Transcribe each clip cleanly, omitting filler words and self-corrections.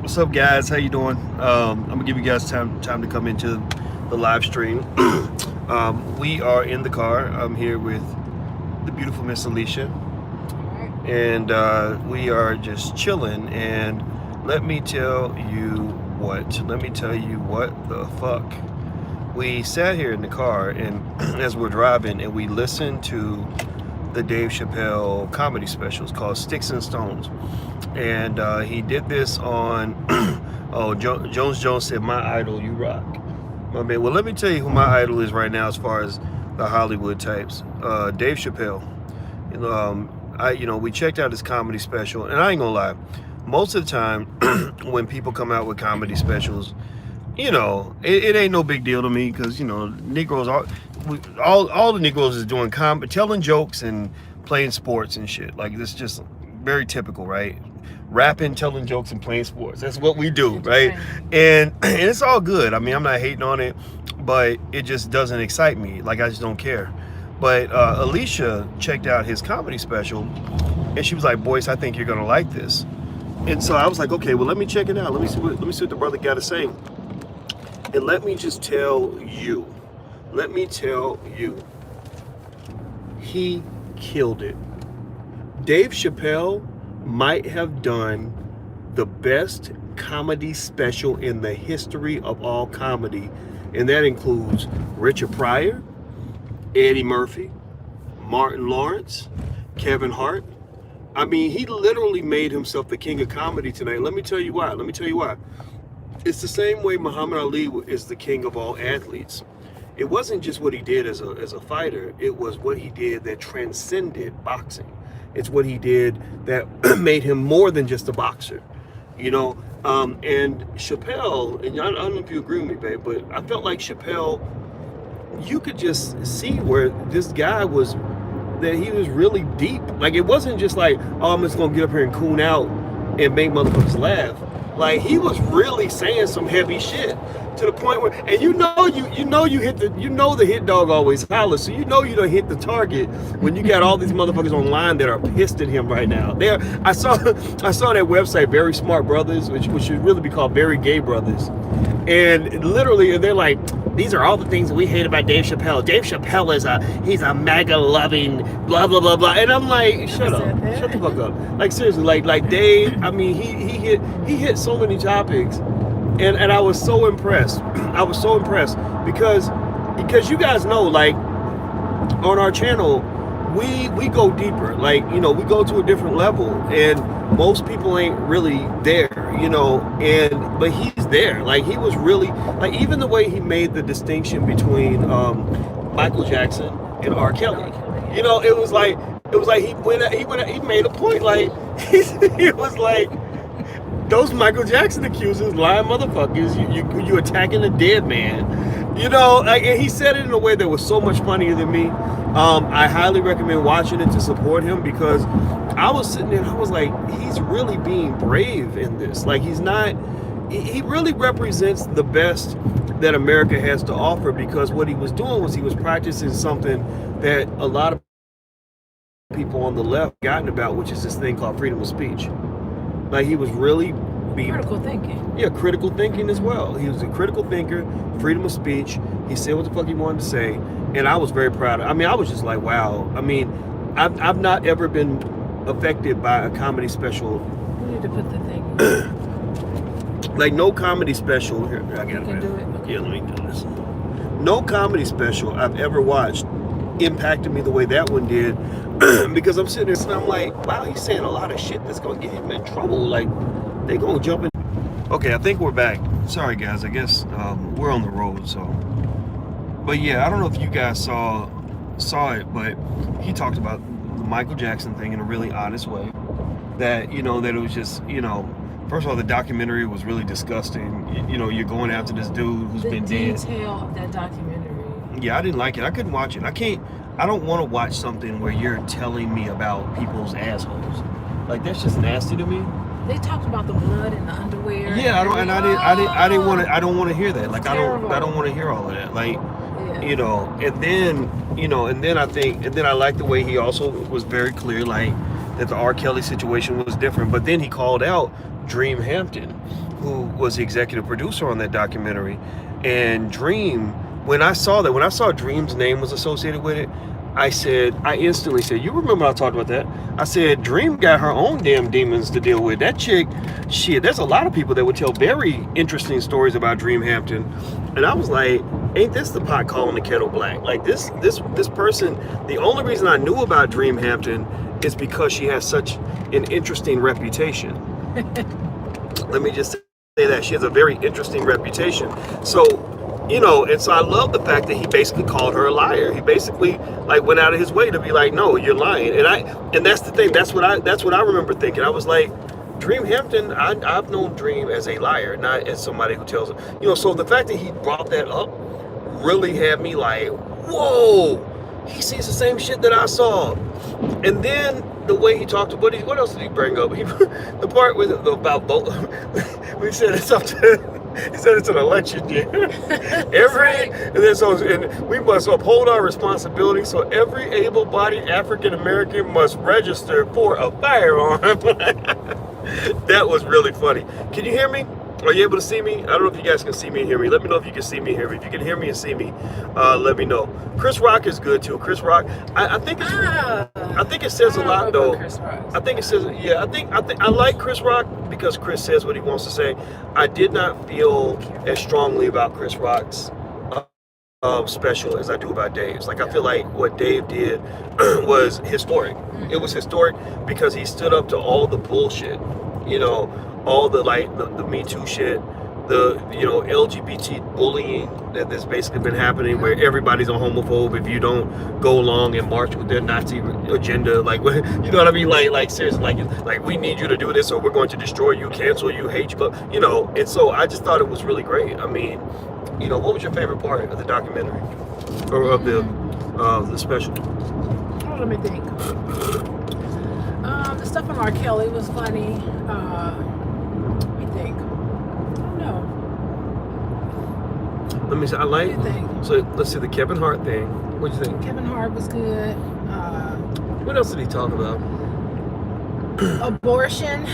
What's up, guys? How you doing? I'm gonna give you guys time to come into the live stream. We are in the car. I'm here with the beautiful Miss Alicia, and we are just chilling. And let me tell you what. Let me tell you what the fuck. We sat here in the car, and as we're driving, and we listened to the Dave Chappelle comedy specials called Sticks and Stones, and he did this on Jones said, "My idol, you rock, my man." Well, let me tell you who my idol is right now as far as the Hollywood types. Dave Chappelle. We checked out his comedy special, and I ain't gonna lie, most of the time when people come out with comedy specials, it ain't no big deal to me, because Negroes all the Negroes is doing telling jokes and playing sports and shit. Like, this just very typical, right? Rapping, telling jokes, and playing sports. That's what we do, right? And it's all good. I mean, I'm not hating on it, but it just doesn't excite me. Like, I just don't care. But Alicia checked out his comedy special, and she was like, "Boyce, I think you're gonna like this." And so I was like, "Okay, well, let me check it out. Let me see what the brother got to say." And let me tell you, he killed it. Dave Chappelle might have done the best comedy special in the history of all comedy, and that includes Richard Pryor, Eddie Murphy, Martin Lawrence, Kevin Hart. I mean, he literally made himself the king of comedy tonight. Let me tell you why. It's the same way Muhammad Ali is the king of all athletes. It wasn't just what he did as a fighter. It was what he did that transcended boxing. It's what he did that made him more than just a boxer. And Chappelle, and I don't know if you agree with me, babe, but I felt like Chappelle, you could just see where this guy was, that he was really deep. Like, it wasn't just like, "Oh, I'm just gonna get up here and coon out and make motherfuckers laugh." Like, he was really saying some heavy shit, to the point where, and you hit the hit dog always holler, so you don't hit the target when you got all these motherfuckers online that are pissed at him right now. I saw that website, Very Smart Brothers, which should really be called Very Gay Brothers, and literally they're like, "These are all the things that we hate about Dave Chappelle. Dave Chappelle he's a MAGA loving blah blah blah blah." And I'm like, shut the fuck up. Like, seriously, like Dave, I mean, he hit so many topics, and I was so impressed. because you guys know, like, on our channel, we go deeper. Like, we go to a different level, and most people ain't really there, but he's there. Like, he was really, like, even the way he made the distinction between Michael Jackson and R. Kelly. It was like he made a point. Like, he was like, "Those Michael Jackson accusers, lying motherfuckers, you attacking a dead man." Like, and he said it in a way that was so much funnier than me. I highly recommend watching it to support him, because I was sitting there and I was like, he's really being brave in this. Like, he really represents the best that America has to offer, because what he was doing was he was practicing something that a lot of people on the left gotten about, which is this thing called freedom of speech. Like, he was really being critical thinking. Yeah, critical thinking as well. He was a critical thinker, freedom of speech. He said what the fuck he wanted to say, and I was very proud. I mean, I was just like, wow. I mean, I've not ever been affected by a comedy special. You need to put the thing. Like, no comedy special. Here, I got it. You can do it. Okay. Yeah, let me do this. No comedy special I've ever watched impacted me the way that one did, because I'm sitting there and I'm like, wow, he's saying a lot of shit that's gonna get him in trouble. Like, they gonna jump in. Okay, I think we're back. Sorry, guys. I guess we're on the road. So, but yeah, I don't know if you guys saw it, but he talked about the Michael Jackson thing in a really honest way. That that it was just first of all, the documentary was really disgusting. You're going after this dude who's been dead. The detail of that documentary. Yeah, I didn't like it. I couldn't watch it. I don't want to watch something where you're telling me about people's assholes. Like, that's just nasty to me. They talked about the blood in the underwear. Yeah, I don't want to hear that. Like, I don't want to hear all of that. Like, yeah. And then I like the way he also was very clear, like, that the R. Kelly situation was different. But then he called out Dream Hampton, who was the executive producer on that documentary. And Dream, when I saw Dream's name was associated with it, I instantly said, you remember I talked about that? I said, Dream got her own damn demons to deal with. That chick, shit, there's a lot of people that would tell very interesting stories about Dream Hampton. And I was like, ain't this the pot calling the kettle black? Like this person, the only reason I knew about Dream Hampton is because she has such an interesting reputation. Let me just say that. She has a very interesting reputation. So, and so I love the fact that he basically called her a liar. He basically like went out of his way to be like, no, you're lying. And that's the thing. That's what I remember thinking. I was like, Dream Hampton, I've known Dream as a liar, not as somebody who tells her. So the fact that he brought that up really had me like, whoa, he sees the same shit that I saw. And then the way he talked to Buddy, what else did he bring up? The part with about both. We said it's up to. He said it's an election year. And we must uphold our responsibility. So every able-bodied African American must register for a firearm. That was really funny. Can you hear me? Are you able to see me? I don't know if you guys can see me and hear me. Let me know if you can see me and hear me. If you can hear me and see me, let me know. Chris Rock is good too. Chris Rock, I think it says a lot though. I think it says, yeah. I think I like Chris Rock because Chris says what he wants to say. I did not feel as strongly about Chris Rock's special as I do about Dave's. Like I feel like what Dave did was historic. It was historic because he stood up to all the bullshit. All the the Me Too shit, the LGBT bullying that's basically been happening, where everybody's a homophobe if you don't go along and march with their Nazi agenda. Like, you know what I mean? Like seriously, like we need you to do this or we're going to destroy you, cancel you, hate you. And so I just thought it was really great. I mean, what was your favorite part of the documentary or of the special? Oh, let me think. The stuff on R. Kelly was funny. Let me say, so let's see the Kevin Hart thing. What do you think? Kevin Hart was good. What else did he talk about? Abortion.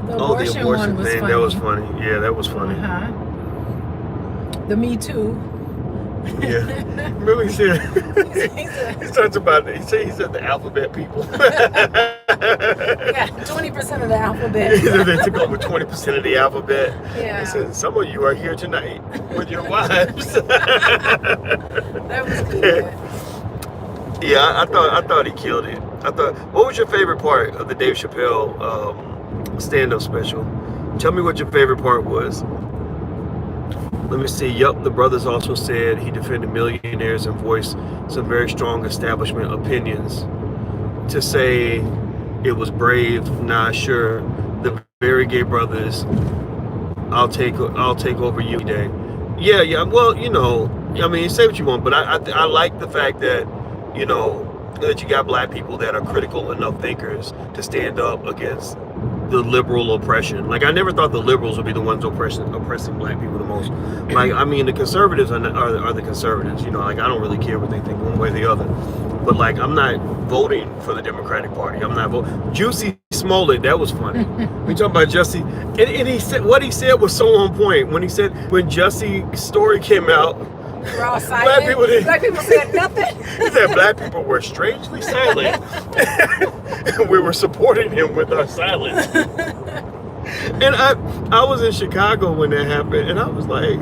The abortion one was thing. Funny. That was funny. Yeah, that was funny. The Me Too. Yeah. Remember he said he said the alphabet people. Yeah, 20% of the alphabet. They took over 20% of the alphabet. Yeah. He said, some of you are here tonight with your wives. That was good. Yeah, I thought he killed it. What was your favorite part of the Dave Chappelle stand-up special? Tell me what your favorite part was. Let me see. Yup, the brothers also said he defended millionaires and voiced some very strong establishment opinions. To say it was brave, nah, sure. The very gay brothers, I'll take over you day. Yeah. Well, I mean, say what you want, but I like the fact that, that you got black people that are critical enough thinkers to stand up against the liberal oppression. Like I never thought the liberals would be the ones oppressing black people the most. Like I mean, the conservatives are the conservatives. Like I don't really care what they think one way or the other. But like I'm not voting for the Democratic Party. I'm not voting. Juicy Smollett, that was funny. We talking about Jussie, and he said what he said was so on point. When he said when Jussie's story came out, we're all silent. Black people said nothing. He said black people were strangely silent. We were supporting him with our silence. And I was in Chicago when that happened, and I was like,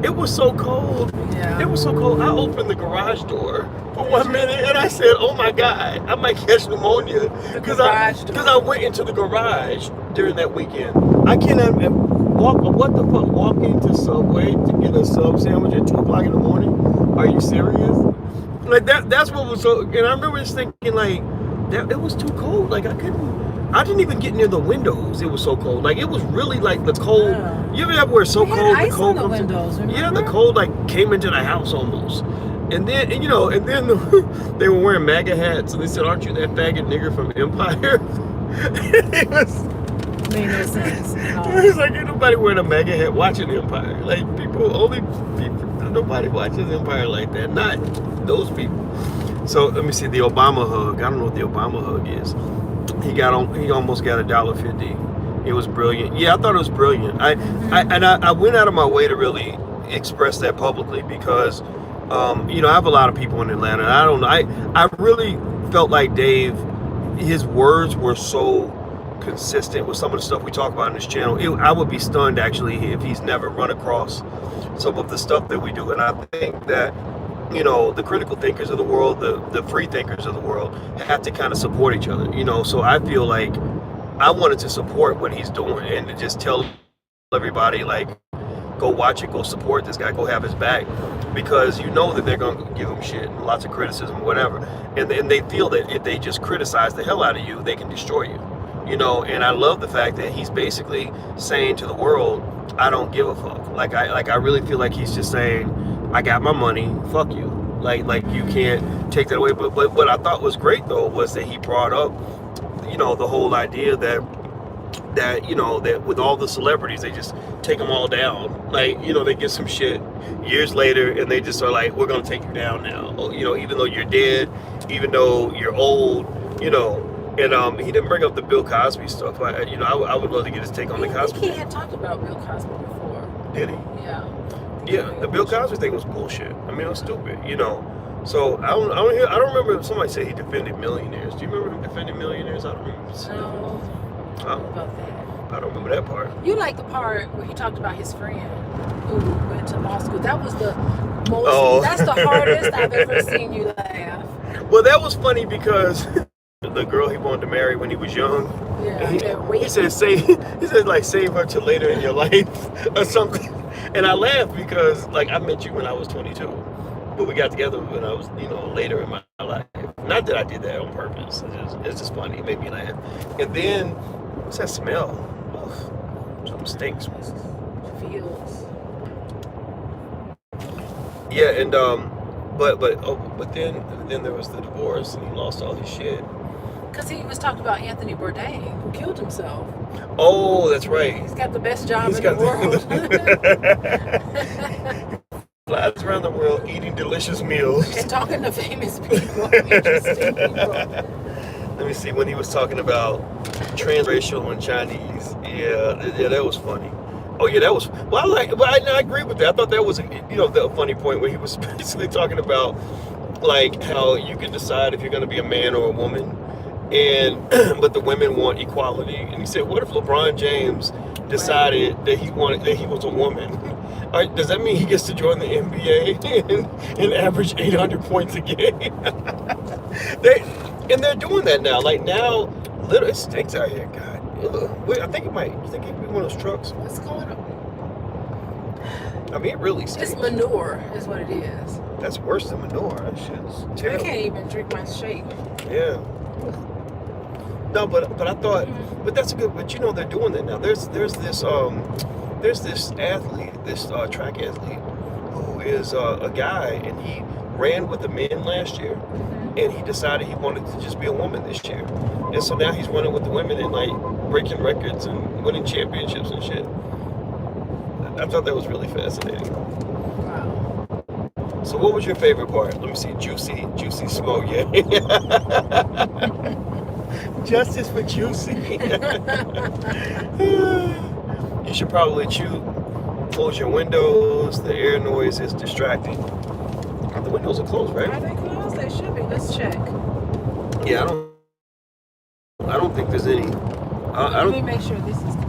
it was so cold. Yeah. It was so cold. I opened the garage door for 1 minute, and I said, oh my God, I might catch pneumonia. Because I went into the garage during that weekend. I cannot walk into Subway to get a sub sandwich at 2 o'clock in the morning? Are you serious? Like that's what was so, and I remember just thinking like, it was too cold. Like I didn't even get near the windows. It was so cold. Like it was really like the cold. Yeah. You ever have where it's so cold the cold comes in? Yeah, the cold like came into the house almost. And then they were wearing MAGA hats, and they said, "Aren't you that faggot nigger from Empire?" It made no sense. It was like ain't nobody wearing a MAGA hat watching Empire. Like nobody watches Empire like that. Not those people. So let me see the Obama hug. I don't know what the Obama hug is. He almost got $1.50. It was brilliant. Yeah, I thought it was brilliant. I went out of my way to really express that publicly because, you know, I have a lot of people in Atlanta. I don't know. I really felt like Dave, his words were so consistent with some of the stuff we talk about in this channel. I would be stunned actually if he's never run across some of the stuff that we do. And I think that, you know, the critical thinkers of the world, the free thinkers of the world have to kind of support each other, you know. So I feel like I wanted to support what he's doing and to just tell everybody, like, go watch it, go support this guy, go have his back, because you know that they're going to give him shit, lots of criticism, whatever, and they feel that if they just criticize the hell out of you, they can destroy you, you know. And I love the fact that he's basically saying to the world, I don't give a fuck. Like I really feel like he's just saying, I got my money, fuck you. Like you can't take that away. But what I thought was great though was that he brought up, you know, the whole idea that you know, that with all the celebrities, they just take them all down. Like, you know, they get some shit years later and they just are like, we're gonna take you down now, you know, even though you're dead, even though you're old, you know. And he didn't bring up the Bill Cosby stuff. You know, I would love to get his take on the Cosby. He had talked about Bill Cosby before. Did he? Yeah. Yeah, the Bill Cosby thing was bullshit. I mean, it was stupid, you know. So I don't remember if somebody said he defended millionaires. Do you remember him defending millionaires? I don't remember. No. About that. I don't remember that part. You like the part where he talked about his friend who went to law school. That was the most. Oh. That's the hardest I've ever seen you laugh. Well, that was funny because the girl he wanted to marry when he was young. Yeah. He said save her till later in your life or something. And I laughed because, like, I met you when I was 22, but we got together when I was, you know, later in my life. Not that I did that on purpose. It's just funny. It made me laugh. And then, what's that smell? Ugh, something stinks. Feels. Yeah, and but then there was the divorce, and he lost all his shit. Because he was talking about Anthony Bourdain, who killed himself. Oh, that's right. He's got the best job in the world. Flies around the world eating delicious meals. And talking to famous people, interesting people. Let me see, when he was talking about transracial and Chinese. Yeah, that was funny. Oh yeah, that was, I agree with that. I thought that was, you know, the funny point where he was basically talking about, like, how you can decide if you're going to be a man or a woman. And but the women want equality, and he said, "What if LeBron James decided that he was a woman? Does that mean he gets to join the NBA and average 800 points a game?" They're doing that now. Like now, literally, it stinks out here. God, wait, I think it might. You think it could be one of those trucks? What's going on? I mean, it really stinks. It's manure, is what it is. That's worse than manure. That shit's terrible. I can't even drink my shake. Yeah. No, but I thought, but that's a good. But you know, they're doing that now. There's this athlete, this track athlete, who is a guy, and he ran with the men last year, and he decided he wanted to just be a woman this year, and so now he's running with the women and like breaking records and winning championships and shit. I thought that was really fascinating. Wow. So, what was your favorite part? Let me see. Juicy smoke. Yeah. Justice for Juicy. You should probably close your windows. The air noise is distracting. The windows are closed, right? Are they closed? They should be. Let's check. Yeah, I don't think there's any. Let me make sure this is closed.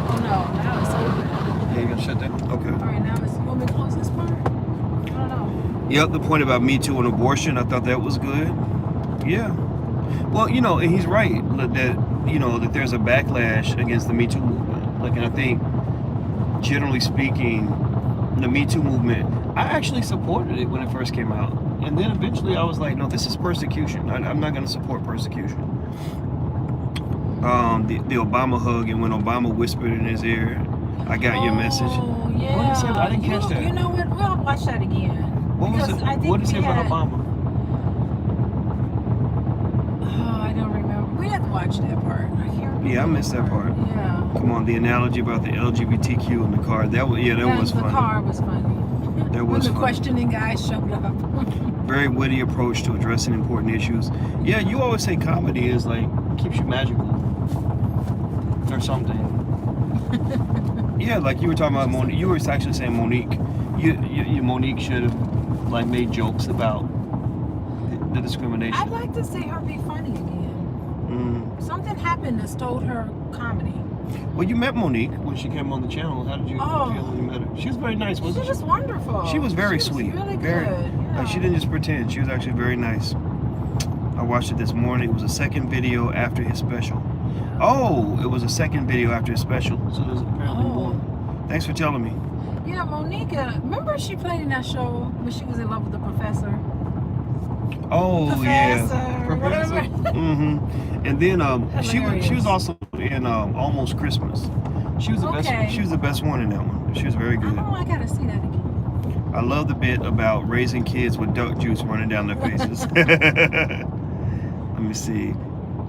Oh no, now it's open. Yeah, you're gonna shut that? Okay. All right, now you want me to close this part? I don't know. Yep, the point about Me Too and abortion, I thought that was good. Yeah. Well, you know, and he's right that, you know, that there's a backlash against the Me Too movement. Like, and I think, generally speaking, the Me Too movement, I actually supported it when it first came out. And then eventually I was like, no, this is persecution. I'm not going to support persecution. The Obama hug, and when Obama whispered in his ear, I got your message. Oh, yeah. What did he say? I didn't catch that. You know what? We'll watch that again. What was it? What did he say about Obama? I don't remember. We had to watch that part. I can't remember. Yeah, I missed that part. Yeah. Come on, the analogy about the LGBTQ in the car. That was funny. The car was funny. That was when the funny. questioning guy showed up. Very witty approach to addressing important issues. Yeah, you always say comedy is like keeps you magical. or something. Yeah, like you were talking about Monique. You were actually saying Monique. Monique should have like made jokes about the discrimination. I'd like to see her be funny again. Something happened that stole her comedy. Well, you met Monique when she came on the channel. How did you feel when you met her? She was very nice, wasn't she? She was wonderful. She was very sweet. Really very good. Yeah. Like, she didn't just pretend. She was actually very nice. I watched it this morning. It was a second video after his special. Oh, it was a second video after his special. So there's apparently more. Thanks for telling me. Yeah, Monica. Remember she played in that show when she was in love with the professor? Oh, Professor, yeah. Professor. And then she was also in Almost Christmas. She was the best. She was the best one in that one. She was very good. Oh, I gotta see that again. I love the bit about raising kids with duck juice running down their faces. Let me see.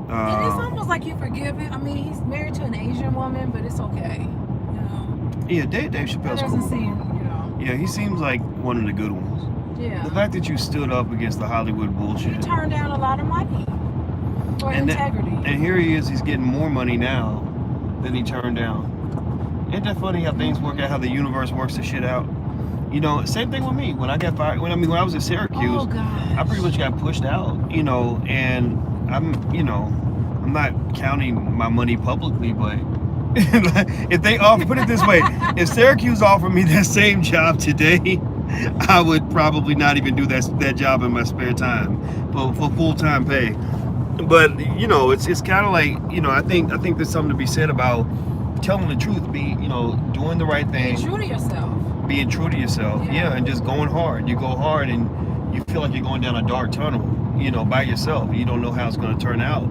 And it's almost like you forgive it. I mean, he's married to an Asian woman, but it's okay. You know. Yeah, Dave Chappelle's cool. Doesn't seem, you know. Yeah, he seems like one of the good ones. Yeah. The fact that you stood up against the Hollywood bullshit. He turned down a lot of money for integrity. And here he is. He's getting more money now than he turned down. Isn't that funny how things work out? How the universe works the shit out. You know, same thing with me. When I got fired, when I was at Syracuse, I pretty much got pushed out. You know, and I'm not counting my money publicly, but if they put it this way, if Syracuse offered me that same job today, I would probably not even do that job in my spare time, but for full-time pay. But you know, it's kind of like, you know, I think there's something to be said about telling the truth, doing the right thing, being true to yourself. Being true to yourself, yeah, and just going hard. You go hard, and you feel like you're going down a dark tunnel, you know, by yourself. You don't know how it's going to turn out,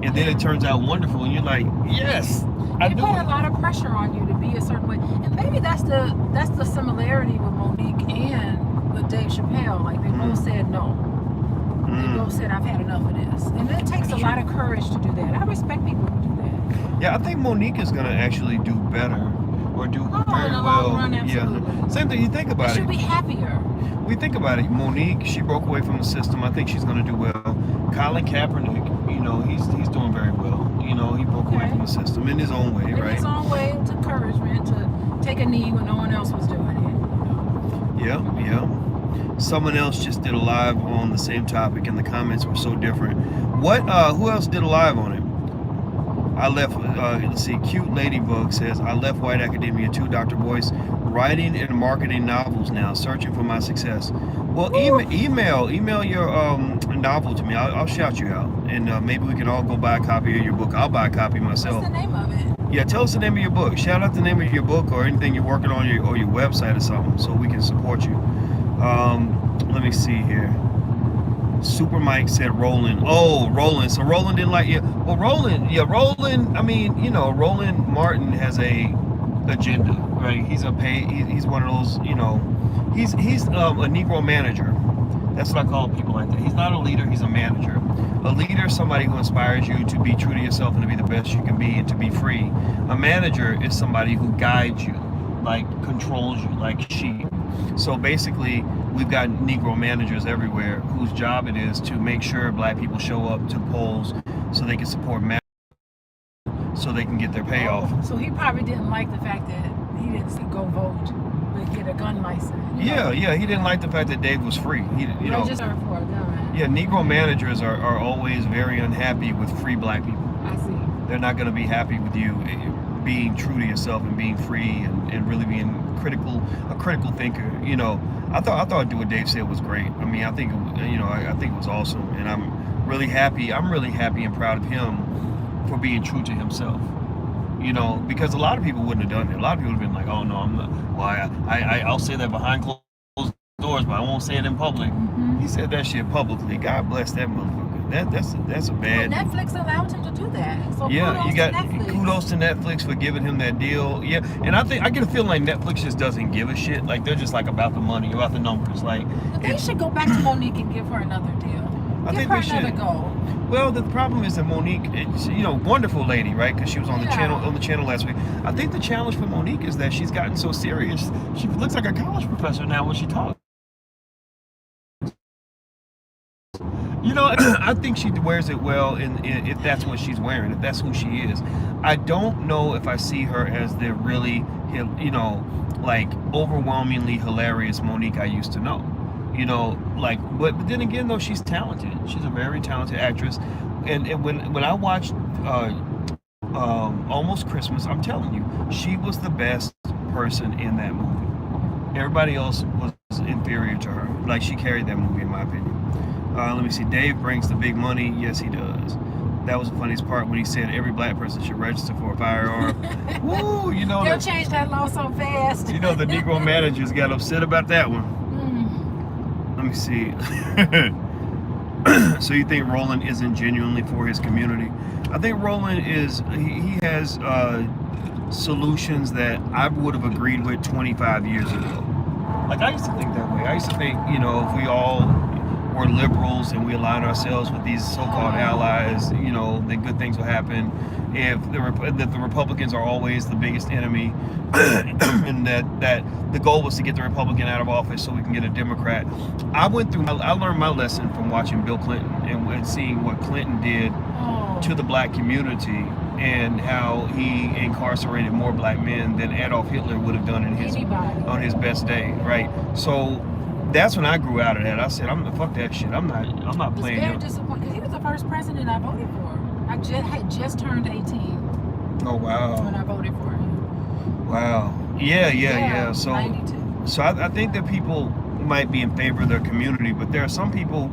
and then it turns out wonderful, and you're like, yes, I do. They put a lot of pressure on you to be a certain way, and maybe that's the similarity with Monique and with Dave Chappelle. Like they both said no. They both said, I've had enough of this, and it takes a lot of courage to do that. I respect people who do that. Yeah, I think Monique is going to actually do better. Or do very well. Yeah. Same thing. You think about it. She should be happier. We think about it. Monique, she broke away from the system. I think she's going to do well. Colin Kaepernick, you know, he's doing very well. You know, he broke away from the system in his own way, right? In his own way, to encouragement to take a knee when no one else was doing it. Yeah. Someone else just did a live on the same topic, and the comments were so different. Who else did a live on it? I left, let's see, Cute Ladybug says, I left white academia too, Dr. Boyce, writing and marketing novels now, searching for my success. Well, email your novel to me. I'll shout you out, and maybe we can all go buy a copy of your book. I'll buy a copy myself. What's the name of it? Yeah, tell us the name of your book. Shout out the name of your book or anything you're working on, or your website or something, so we can support you. Let me see here. Super Mike said Roland. Oh, Roland. So Roland didn't like you. Well, Roland. I mean, you know, Roland Martin has a agenda, right? He's one of those, you know, he's a Negro manager. That's what I call people like that. He's not a leader. He's a manager. A leader is somebody who inspires you to be true to yourself and to be the best you can be and to be free. A manager is somebody who guides you, like controls you, like sheep. So basically, we've got Negro managers everywhere whose job it is to make sure black people show up to polls so they can support so they can get their payoff. So he probably didn't like the fact that he didn't go vote, but get a gun license. Yeah, he didn't like the fact that Dave was free. Register for a gun. Yeah, Negro managers are always very unhappy with free black people. I see. They're not going to be happy with you being true to yourself and being free and really being a critical thinker. You know, I thought what Dave said was great. I mean, I think it was awesome, and I'm really happy and proud of him for being true to himself. You know, because a lot of people wouldn't have done it. A lot of people would have been like, oh no, I'm not. Well, I'll say that behind closed doors, but I won't say it in public. He said that shit publicly. God bless that motherfucker. That's a bad. Well, Netflix allowed him to do that. So yeah, kudos to Netflix for giving him that deal. Yeah, and I get a feeling like Netflix just doesn't give a shit. Like they're just like about the money, about the numbers. Like but they should go back to Monique and give her another deal. Give her another go. Well, the problem is that Monique, wonderful lady, right? Because she was on the channel last week. I think the challenge for Monique is that she's gotten so serious. She looks like a college professor now when she talks. You know, I think she wears it well, and if that's what she's wearing, if that's who she is. I don't know if I see her as the really, you know, like overwhelmingly hilarious Monique I used to know. You know, like, but then again, though, she's talented. She's a very talented actress. And when I watched Almost Christmas, I'm telling you, she was the best person in that movie. Everybody else was inferior to her. Like, she carried that movie, in my opinion. Let me see. Dave brings the big money. Yes, he does. That was the funniest part when he said every black person should register for a firearm. Woo, you know. They'll change that law so fast. You know, the Negro managers got upset about that one. Let me see. So you think Roland isn't genuinely for his community? I think Roland is. He has solutions that I would have agreed with 25 years ago. Like, I used to think that way. I used to think, you know, if we all were liberals and we align ourselves with these so-called allies, you know, then good things will happen. If that the Republicans are always the biggest enemy, and that the goal was to get the Republican out of office so we can get a Democrat. I learned my lesson from watching Bill Clinton and seeing what Clinton did to the black community, and how he incarcerated more black men than Adolf Hitler would have done on his best day, right? So that's when I grew out of that. I said, fuck that shit. I'm not playing. I was very disappointed because he was the first president I voted for. I had just turned 18. Oh wow. When I voted for him. Wow. Yeah. So 92. So I think that people might be in favor of their community, but there are some people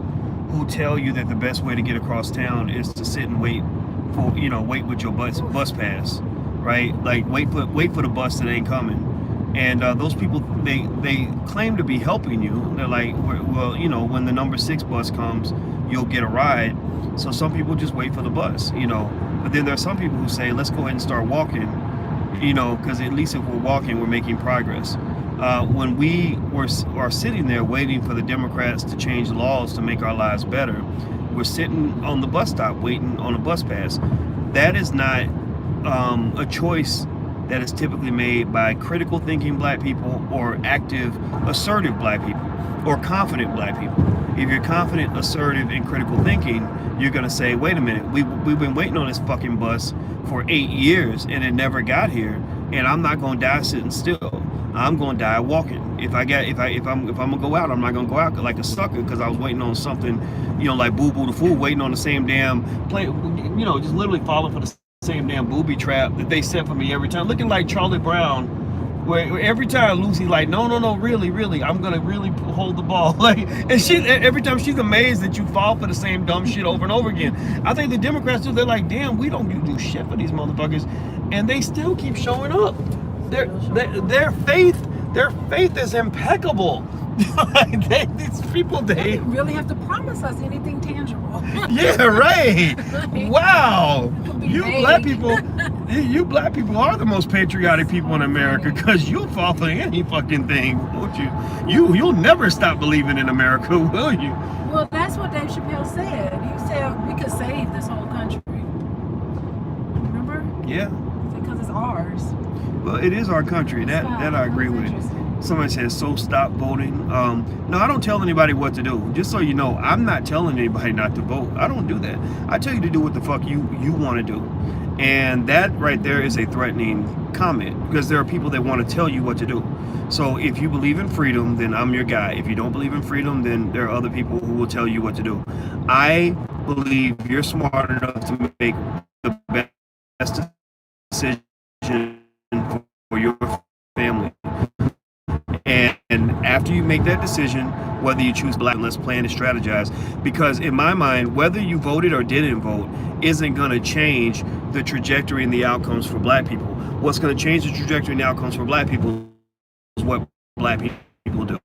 who tell you that the best way to get across town is to sit and wait with your bus pass, right? Like wait for the bus that ain't coming. And those people, they claim to be helping you. They're like, well, you know, when the number 6 bus comes, you'll get a ride. So some people just wait for the bus, you know. But then there are some people who say, let's go ahead and start walking, you know, because at least if we're walking, we're making progress. When we are sitting there waiting for the Democrats to change laws to make our lives better, we're sitting on the bus stop waiting on a bus pass. That is not a choice that is typically made by critical thinking black people or active, assertive black people or confident black people. If you're confident, assertive, and critical thinking, you're gonna say, wait a minute, we've been waiting on this fucking bus for 8 years and it never got here, and I'm not gonna die sitting still. I'm gonna die walking. If I'm gonna go out, I'm not gonna go out like a sucker because I was waiting on something, you know, like Boo Boo the Fool, waiting on the same damn play, you know, just literally falling for the same damn booby trap that they set for me every time, looking like Charlie Brown, where every time Lucy like, no, really, I'm gonna really hold the ball, like, and she every time she's amazed that you fall for the same dumb shit over and over again. I think the Democrats do. They're like, damn, we don't do shit for these motherfuckers, and they still keep showing up. Their faith is impeccable. These people, they really have to promise us anything tangible. Yeah, right. Wow. You black people are the most patriotic people in America, because you'll fall for any fucking thing, won't you? You'll never stop believing in America, will you? Well, that's what Dave Chappelle said. He said we could save this whole country. Remember? Yeah. Because it's ours. Well, it is our country. That I agree with. Somebody says, so stop voting. No, I don't tell anybody what to do. Just so you know, I'm not telling anybody not to vote. I don't do that. I tell you to do what the fuck you want to do. And that right there is a threatening comment, because there are people that want to tell you what to do. So if you believe in freedom, then I'm your guy. If you don't believe in freedom, then there are other people who will tell you what to do. I believe you're smart enough to make the best decision for your family. And after you make that decision, whether you choose black, let's plan and strategize. Because in my mind, whether you voted or didn't vote isn't going to change the trajectory and the outcomes for black people. What's going to change the trajectory and the outcomes for black people is what black people do.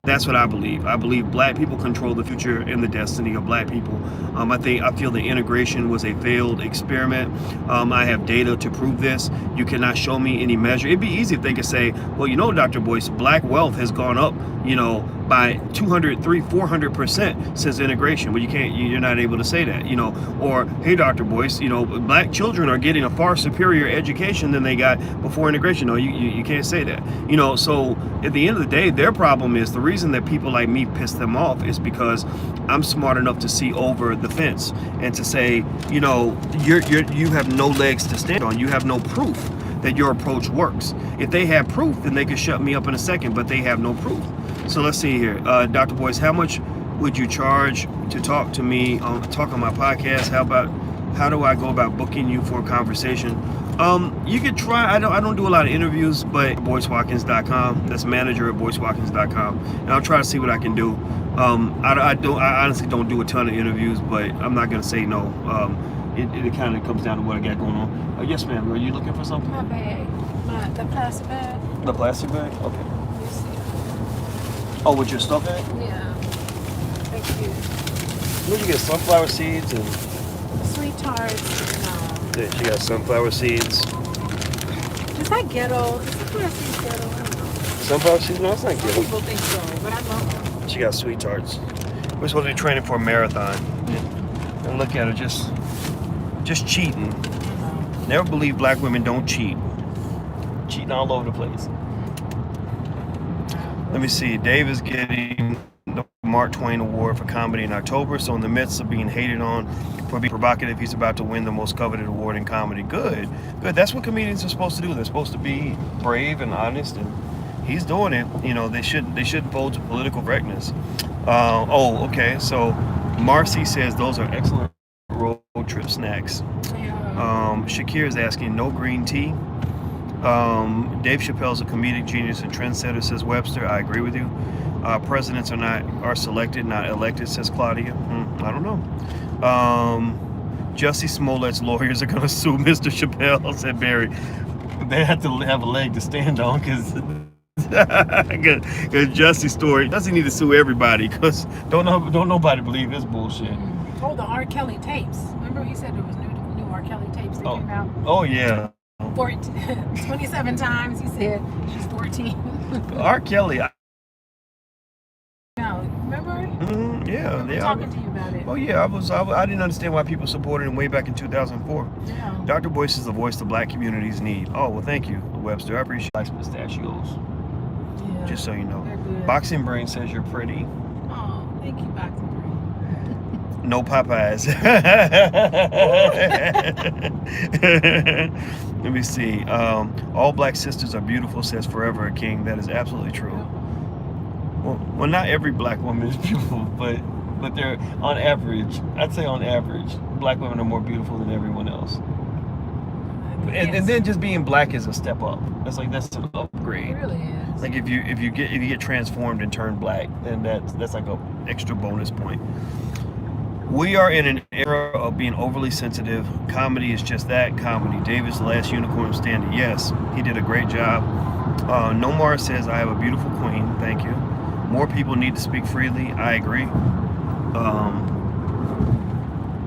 That's what I believe. I believe black people control the future and the destiny of black people. I feel the integration was a failed experiment. I have data to prove this. You cannot show me any measure. It'd be easy if they could say, well, you know, Dr. Boyce, black wealth has gone up, you know, by 200, 300, 400% since integration. But you're not able to say that, you know. Or, hey, Dr. Boyce, you know, black children are getting a far superior education than they got before integration. No, you can't say that, you know. So at the end of the day, their problem is, the reason that people like me piss them off is because I'm smart enough to see over the fence and to say, you know, you have no legs to stand on. You have no proof that your approach works. If they had proof, then they could shut me up in a second, but they have no proof. So let's see here. Dr. Boyce, how much would you charge to talk to me, talk on my podcast? How do I go about booking you for a conversation? You could try. I don't do a lot of interviews, but BoyceWatkins.com. That's manager at BoyceWatkins.com, and I'll try to see what I can do. I honestly don't do a ton of interviews, but I'm not gonna say no. It kind of comes down to what I got going on. Yes, ma'am. Are you looking for something? My bag. The plastic bag. The plastic bag? Okay. You see. Oh, with your stuff in it? Yeah. Thank you. Where you get sunflower seeds and Sweet tarts. No. yeah, she got sunflower seeds. Is that ghetto? Is sunflower seeds ghetto? I don't know. Sunflower seeds? No, it's not Some good. people think so, but I love them. She got sweet tarts. We're supposed to be training for a marathon. And look at her, just cheating. Never believe black women don't cheat. Cheating all over the place. Let me see. Dave is getting the Mark Twain Award for comedy in October. So in the midst of being hated on for being provocative, he's about to win the most coveted award in comedy. Good. That's what comedians are supposed to do. They're supposed to be brave and honest, and he's doing it. You know, they shouldn't fold to political correctness. Okay. So Marcy says those are excellent road trip snacks. Shakir is asking, no green tea. Dave Chappelle's a comedic genius and trendsetter, says Webster. I agree with you. Presidents are selected, not elected, says Claudia. I don't know. Jussie Smollett's lawyers are going to sue Mr. Chappelle, said Barry. They have to have a leg to stand on because Jussie's story doesn't need to sue everybody, because don't nobody believe his bullshit. Oh, the R. Kelly tapes. Remember he said there was new R. Kelly tapes that came out? Oh, yeah. 27 times he said she's 14. R. Kelly. No, remember? Yeah. We were talking to you about it. Oh, yeah. I didn't understand why people supported him way back in 2004. Yeah. Dr. Boyce is the voice the black communities need. Oh, well, thank you, Webster. I appreciate nice pistachios. Yeah. Just so you know. They're good. Boxing Brain says you're pretty. Oh, thank you, Boxing Brain. No Popeyes. Let me see. All black sisters are beautiful, says Forever a King. That is absolutely true. Well, not every black woman is beautiful, but they're on average. I'd say on average, black women are more beautiful than everyone else. And then just being black is a step up. That's an upgrade. It really is. Like if you get transformed and turn black, then that's like a extra bonus point. We are in an era of being overly sensitive. Comedy is just that, comedy. David's the last unicorn standing. Yes, he did a great job. Nomar says, I have a beautiful queen. Thank you. More people need to speak freely. I agree.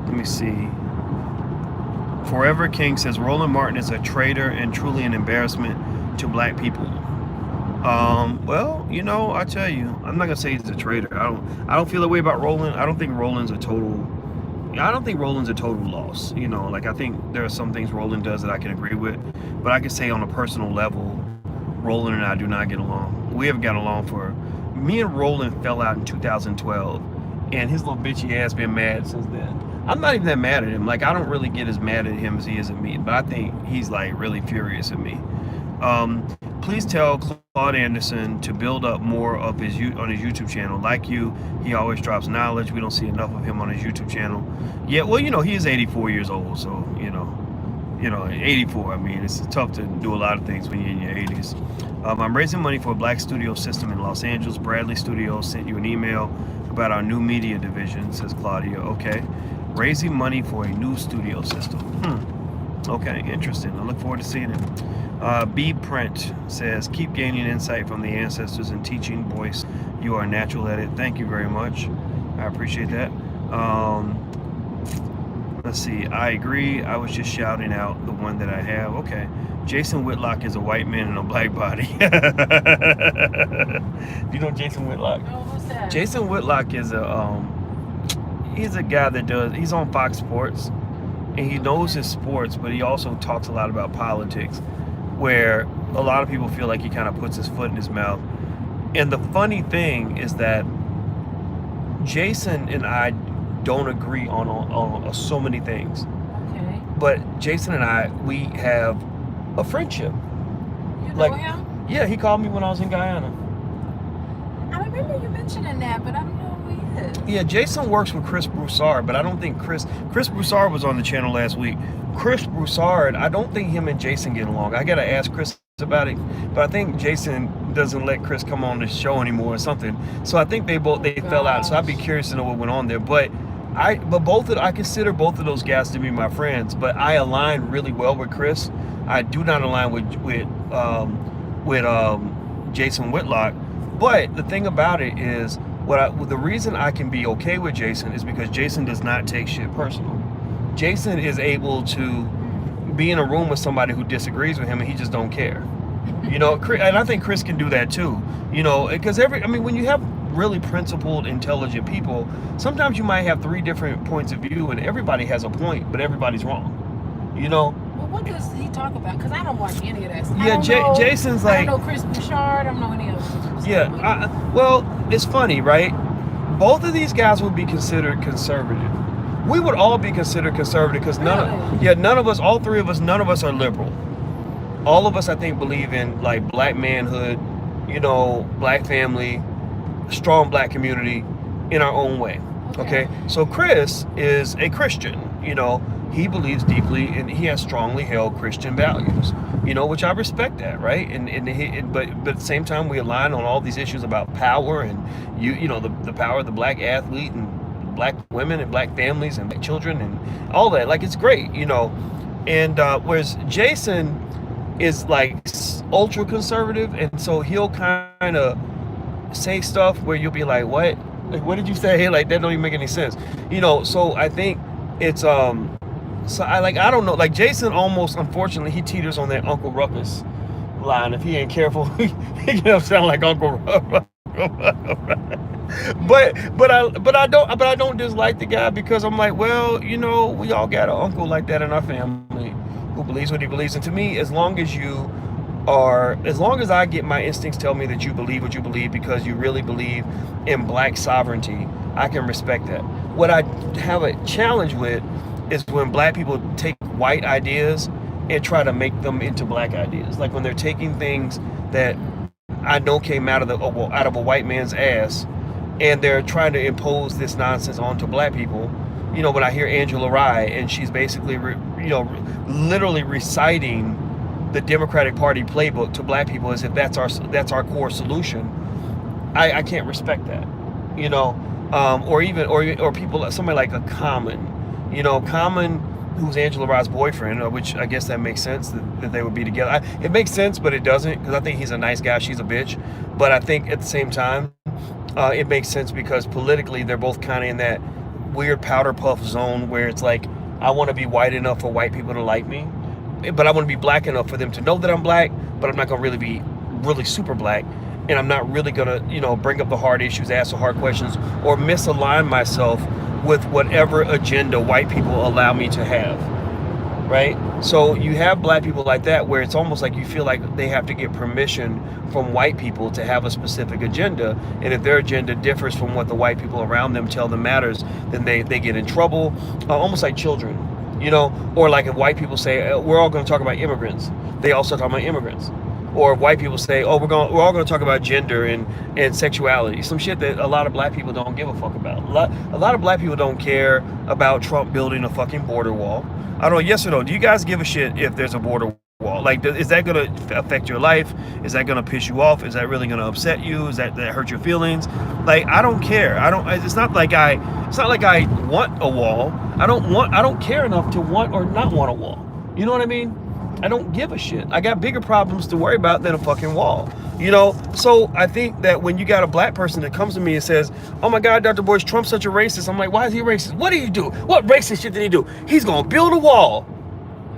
Let me see. Forever King says, Roland Martin is a traitor and truly an embarrassment to black people. Well, you know, I tell you, I'm not gonna say he's a traitor. I don't feel that way about Roland. I don't think Roland's a total loss. You know, like I think there are some things Roland does that I can agree with, but I can say on a personal level, Roland and I do not get along. We haven't got along me and Roland fell out in 2012, and his little bitchy ass been mad since then. I'm not even that mad at him. Like, I don't really get as mad at him as he is at me, but I think he's like really furious at me. Please tell Claude Anderson to build up more of on his YouTube channel. Like you, he always drops knowledge. We don't see enough of him on his YouTube channel. Yeah, well, you know, he is 84 years old, so you know, 84. I mean, it's tough to do a lot of things when you're in your 80s. I'm raising money for a black studio system in Los Angeles. Bradley Studios sent you an email about our new media division, says Claudia. Okay, raising money for a new studio system. Okay, interesting. I look forward to seeing it. B Print says, keep gaining insight from the ancestors and teaching Boyce. You are natural at it. Thank you very much. I appreciate that. Let's see. I agree. I was just shouting out the one that I have. Okay. Jason Whitlock is a white man in a black body. Do you know Jason Whitlock? No, what's that? Jason Whitlock is he's a guy that he's on Fox Sports, and he knows his sports, but he also talks a lot about politics, where a lot of people feel like he kind of puts his foot in his mouth. And the funny thing is that Jason and I don't agree on so many things. Okay. But Jason and I, we have a friendship. You know him? Yeah, he called me when I was in Guyana. I remember you mentioning that, but I don't know who he is. Yeah, Jason works with Chris Broussard, but I don't think Chris Broussard was on the channel last week. Chris Broussard, I don't think him and Jason get along. I gotta ask Chris about it, but I think Jason doesn't let Chris come on the show anymore or something. So I think they fell out. So I'd be curious to know what went on there. But I consider both of those guys to be my friends, but I align really well with Chris. I do not align with Jason Whitlock. But the thing about it is, the reason I can be okay with Jason is because Jason does not take shit personal. Jason is able to be in a room with somebody who disagrees with him, and he just don't care. You know, and I think Chris can do that too. You know, because when you have really principled, intelligent people, sometimes you might have 3 different points of view, and everybody has a point, but everybody's wrong. You know. Well, what does he talk about? Because I don't watch any of that stuff. Yeah, Jason's like. I don't know Chris Bouchard. I don't know any of them. Yeah. Well, it's funny, right? Both of these guys would be considered conservative. We would all be considered conservative because none of us, all 3 of us, none of us are liberal. All of us, I think, believe in like black manhood, you know, black family, strong black community in our own way. Okay. So Chris is a Christian, you know, he believes deeply and he has strongly held Christian values, you know, which I respect that, right? But at the same time, we align on all these issues about power and you know, the power of the black athlete and black women and black families and black children and all that. Like, it's great, you know. And whereas Jason is like ultra conservative, and so he'll kind of say stuff where you'll be like, what? Like, what did you say? Like, that don't even make any sense, you know. So I think it's so I don't know, like Jason almost, unfortunately, he teeters on that Uncle Ruckus line. If he ain't careful, he can sound like Uncle Ruckus. but I don't dislike the guy, because I'm like, well, you know, we all got an uncle like that in our family who believes what he believes. And to me, as long as I get my instincts tell me that you believe what you believe because you really believe in black sovereignty, I can respect that. What I have a challenge with is when black people take white ideas and try to make them into black ideas. Like when they're taking things that I know came out of a white man's ass, and they're trying to impose this nonsense onto black people. You know, when I hear Angela Rye, and she's basically, literally reciting the Democratic Party playbook to black people as if that's our core solution, I can't respect that. You know, or people, somebody like a Common, you know, who's Angela Rye's boyfriend, which I guess that makes sense that they would be together. It makes sense, but it doesn't, because I think he's a nice guy, she's a bitch. But I think at the same time, it makes sense because politically they're both kind of in that weird powder puff zone where it's like, I want to be white enough for white people to like me, but I want to be black enough for them to know that I'm black, but I'm not going to really be really super black. And I'm not really going to, you know, bring up the hard issues, ask the hard questions, or misalign myself with whatever agenda white people allow me to have, right? So you have black people like that where it's almost like you feel like they have to get permission from white people to have a specific agenda, and if their agenda differs from what the white people around them tell them matters, then they get in trouble, almost like children, you know. Or like if white people say, we're all going to talk about immigrants, they also talk about immigrants. Or if white people say, oh, we're all going to talk about gender and sexuality, some shit that a lot of black people don't give a fuck about. A lot of black people don't care about Trump building a fucking border wall. I don't know, yes or no, do you guys give a shit if there's a border wall? Like, is that going to affect your life? Is that going to piss you off? Is that really going to upset you? Is that hurt your feelings? Like, I don't care. It's not like I want a wall. I don't care enough to want or not want a wall. You know what I mean? I don't give a shit. I got bigger problems to worry about than a fucking wall, you know? So I think that when you got a black person that comes to me and says, oh my God, Dr. Boyce, Trump's such a racist. I'm like, why is he racist? What did he do? What racist shit did he do? He's going to build a wall.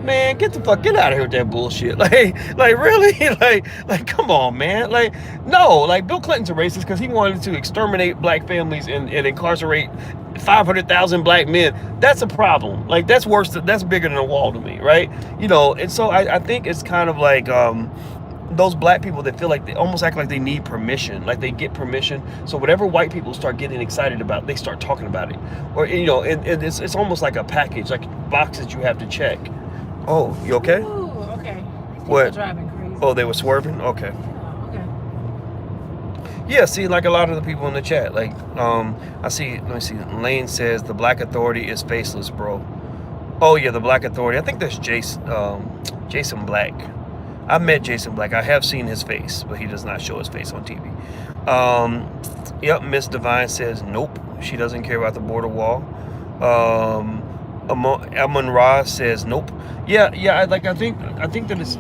Man, get out of here with that bullshit. Like really? Like, come on, man. Like, no, like Bill Clinton's a racist because he wanted to exterminate black families and incarcerate 500,000 black men. That's a problem. Like, that's worse. That's bigger than a wall to me, right? And so I think it's kind of like those black people that feel like they almost act like they need permission, like they get permission. So whatever white people start getting excited about, they start talking about it. Or, and it's almost like a package, like boxes you have to check. Oh, you okay? Ooh, okay. What? Driving crazy. Oh, they were swerving? Okay. Oh, okay. Yeah, see, like a lot of the people in the chat, like, I see, let me see, Lane says, the Black Authority is faceless, bro. Oh, yeah, the Black Authority. I think that's Jason Black. I met Jason Black. I have seen his face, but he does not show his face on TV. Yep, Miss Divine says, nope, she doesn't care about the border wall. Amon Ra says, nope. Yeah, I think that it's,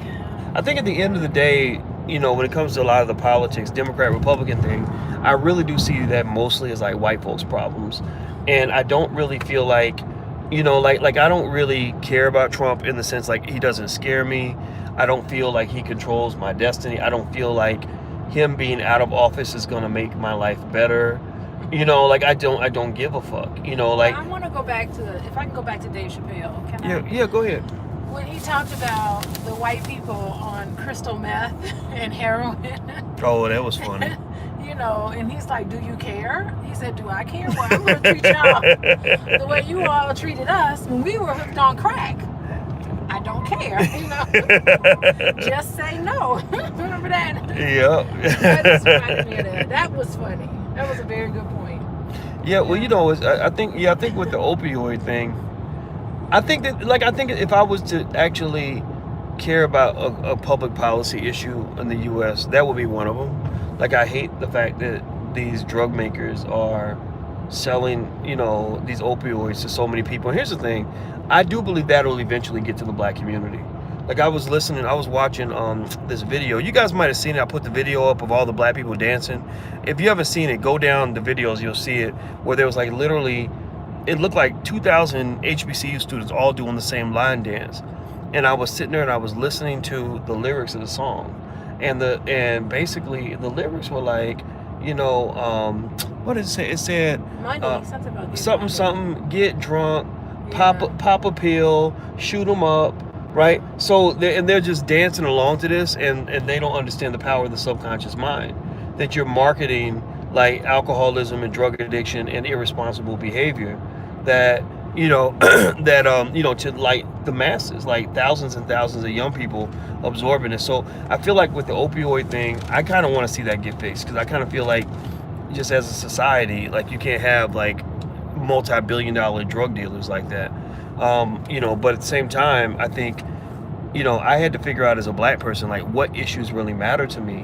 I think at the end of the day, when it comes to a lot of the politics, Democrat, Republican thing, I really do see that mostly as like white folks' problems. And I don't really feel like, like I don't really care about Trump in the sense like he doesn't scare me. I don't feel like he controls my destiny. I don't feel like him being out of office is going to make my life better. Like I don't give a fuck. Like I want to go back to, if I can go back to Dave Chappelle. Can I? Yeah, go ahead. When he talked about the white people on crystal meth and heroin. Oh, that was funny. And he's like, do you care? He said, do I care? Well, I'm going to treat y'all the way you all treated us when we were hooked on crack. I don't care, Just say no. Remember that? Yeah. That just reminded me of that. That was funny. That was a very good point. Yeah, well, I think with the opioid thing, I think if I was to actually care about a public policy issue in the U.S., that would be one of them. Like, I hate the fact that these drug makers are selling, these opioids to so many people. And here's the thing, I do believe that will eventually get to the black community. Like, I was watching this video. You guys might have seen it. I put the video up of all the black people dancing. If you haven't seen it, go down the videos, you'll see it, where there was like literally, it looked like 2,000 HBCU students all doing the same line dance. And I was sitting there and I was listening to the lyrics of the song. And basically the lyrics were like, what did it say? It said money, something about something, get drunk, pop a pill, shoot them up, right? So they're just dancing along to this, and they don't understand the power of the subconscious mind, that you're marketing like alcoholism and drug addiction and irresponsible behavior, that to like the masses, like thousands and thousands of young people absorbing it. So I feel like with the opioid thing, I kind of want to see that get fixed, because I kind of feel like just as a society, like you can't have like multi-billion-dollar drug dealers like that. But at the same time, I think, I had to figure out as a black person, like what issues really matter to me.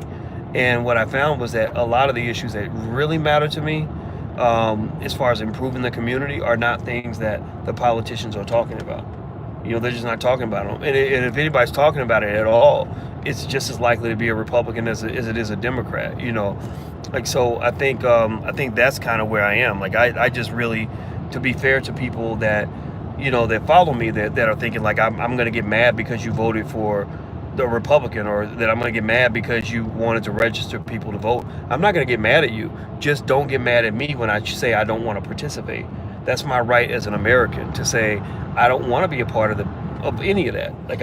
And what I found was that a lot of the issues that really matter to me, as far as improving the community, are not things that the politicians are talking about. They're just not talking about them. And if anybody's talking about it at all, it's just as likely to be a Republican as it is a Democrat. So I think that's kind of where I am. Like I just really, to be fair to people that that follow me, that are thinking like I'm going to get mad because you voted for the Republican, or that I'm going to get mad because you wanted to register people to vote. I'm not going to get mad at you. Just don't get mad at me when I say I don't want to participate. That's my right as an American to say I don't want to be a part of any of that. Like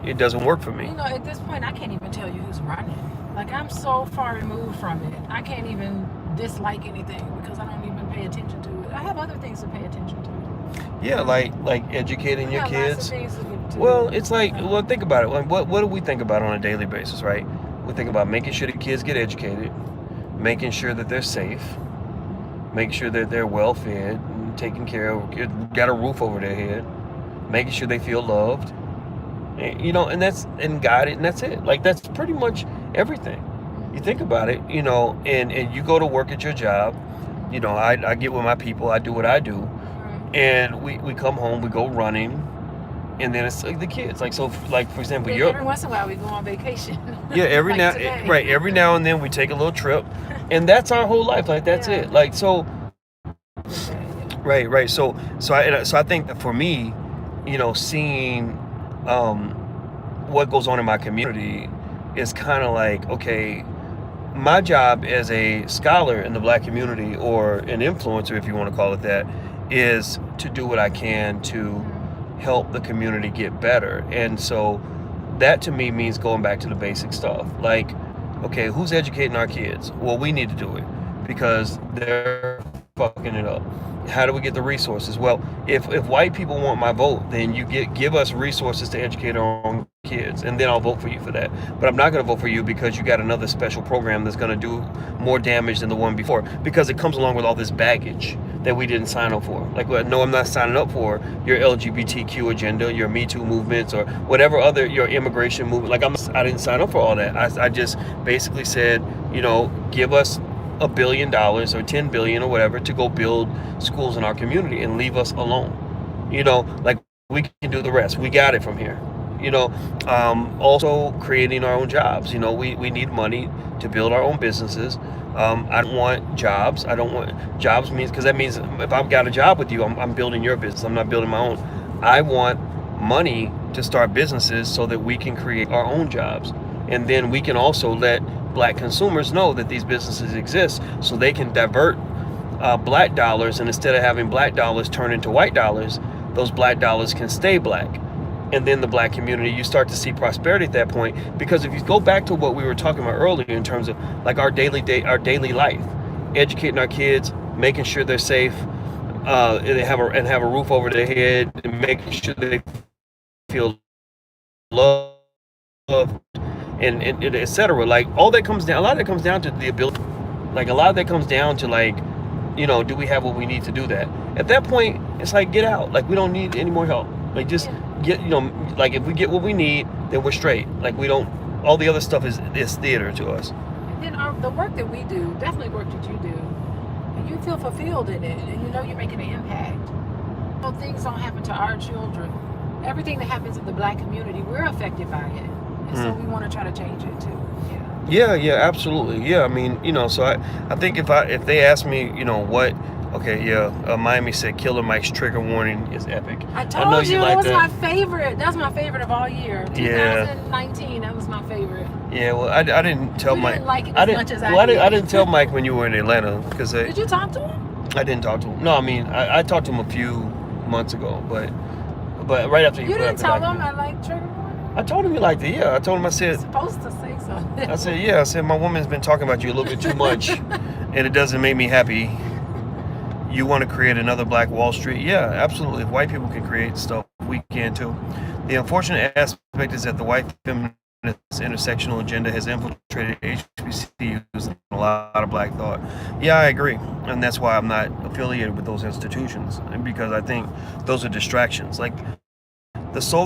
it doesn't work for me. At this point, I can't even tell you who's running. Like, I'm so far removed from it. I can't even dislike anything because I don't even pay attention to it. I have other things to pay attention to. Yeah, like educating your kids. Well, it's like, think about it. Like, what do we think about on a daily basis, right? We think about making sure the kids get educated, making sure that they're safe, making sure that they're well fed and taken care of, got a roof over their head, making sure they feel loved, and guided, and that's it. Like, that's pretty much everything. You think about it, and you go to work at your job. I get with my people, I do what I do, and we come home, we go running, and then it's like the kids. Like, so, like, for example, every once in a while we go on vacation. Yeah, every like every now and then we take a little trip, and that's our whole life. Like, that's it. Like, so, right. So I think that for me, seeing what goes on in my community is kind of like, okay, my job as a scholar in the Black community, or an influencer, if you want to call it that, is to do what I can to help the community get better. And so that to me means going back to the basic stuff. Like, okay, who's educating our kids? Well, we need to do it because they're fucking it up. How do we get the resources? Well, if white people want my vote, then you give us resources to educate our own kids, and then I'll vote for you for that. But I'm not going to vote for you because you got another special program that's going to do more damage than the one before, because it comes along with all this baggage that we didn't sign up for. Like, well, no, I'm not signing up for your LGBTQ agenda, your Me Too movements, or whatever other, your immigration movement. Like, I didn't sign up for all that. I just basically said, give us $1 billion or 10 billion or whatever to go build schools in our community and leave us alone. Like, we can do the rest. We got it from here. Also creating our own jobs. We need money to build our own businesses. I don't want jobs. I don't want jobs because that means if I've got a job with you, I'm building your business. I'm not building my own. I want money to start businesses so that we can create our own jobs. And then we can also let Black consumers know that these businesses exist, so they can divert Black dollars, and instead of having Black dollars turn into white dollars, those Black dollars can stay Black. And then the Black community, you start to see prosperity at that point. Because if you go back to what we were talking about earlier in terms of like our daily life, educating our kids, making sure they're safe, and have a roof over their head, and making sure they feel loved, and et cetera. Like, all that comes down, a lot of that comes down to the ability. Like, a lot of that comes down to, like, do we have what we need to do that? At that point, it's like, get out. Like, we don't need any more help. Like, just get, like, if we get what we need, then we're straight. Like, we don't, all the other stuff is theater to us. And the work that we do, definitely work that you do, and you feel fulfilled in it, and you're making an impact. So things don't happen to our children. Everything that happens in the Black community, we're affected by it. And so we want to try to change it too. Yeah, absolutely. Yeah, I mean, so I think if they ask me, what, Miami said Killer Mike's trigger warning is epic. I told you that was my favorite. That's my favorite of all year. 2019, that was my favorite. Yeah, well, I didn't tell Mike. Didn't like it as much as I did. I didn't tell Mike when you were in Atlanta because Did you talk to him? I didn't talk to him. No, I mean, I talked to him a few months ago, but right after you didn't tell him I like trigger warning. I told him you liked it. Yeah, I told him. I said. You're supposed to say something. I said, yeah. I said, my woman's been talking about you a little bit too much, and it doesn't make me happy. You want to create another Black Wall Street? Yeah, absolutely. If white people can create stuff, we can too. The unfortunate aspect is that the white feminist intersectional agenda has infiltrated HBCUs and a lot of Black thought. Yeah, I agree, and that's why I'm not affiliated with those institutions, because I think those are distractions. Like, the social